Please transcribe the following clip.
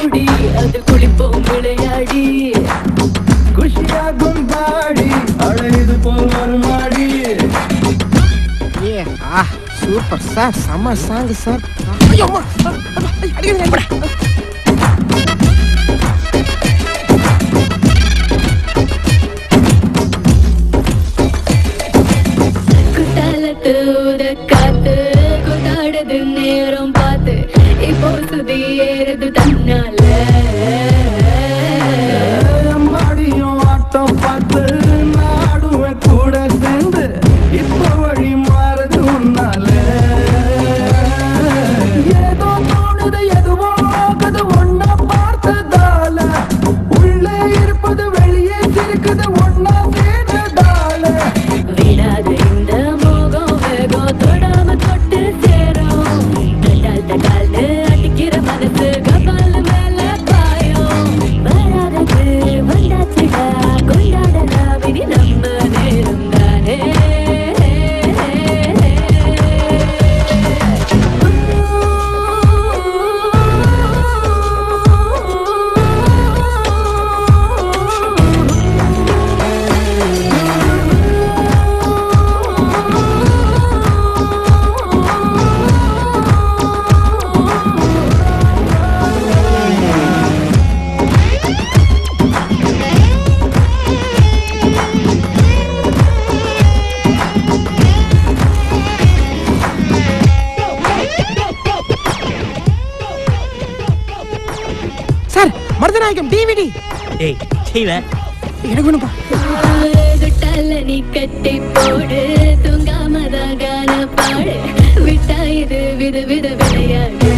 ஓடி அது குளிப்போம் விளையாடி குஷியாகும் பாடி அழைது போல் வருமாடி. சூப்பர் சார், செம்ம சாங் சார். குத்தாலத்து காத்து கொண்டாடுது நேரம் பார்த்து இப்போ சுதி ஏறுது தன்னால மாடியும் ஆட்டம் பார்த்து நாடுவேன் கூட சேர்ந்து இப்போ வழி மாறுது உன்னால. ஏதோ தோணுது எதுவோ ஆகுது ஒன்னா பார்த்ததால உள்ளே இருப்பது வெளியே இருக்குது ஒன்னா சேர்ந்ததால விடாது இந்த மோகம் வேகம் தொடாம தொட்டு சேரும் தட்டால் தட்டால்னு அடிக்கிற மனசு கபால் மேல பாயும் வராதது வந்தாச்சுடா கொண்டாடலாம் இனி நம்ம நேரம் தானே. Sir, Marudhanayagam DVD. ஏய் செய்வே எடுக்கணும்பா. நீ கட்டி போடு தூங்காமதான் கான பாடு விட்டா இது வித வித விளையாடு.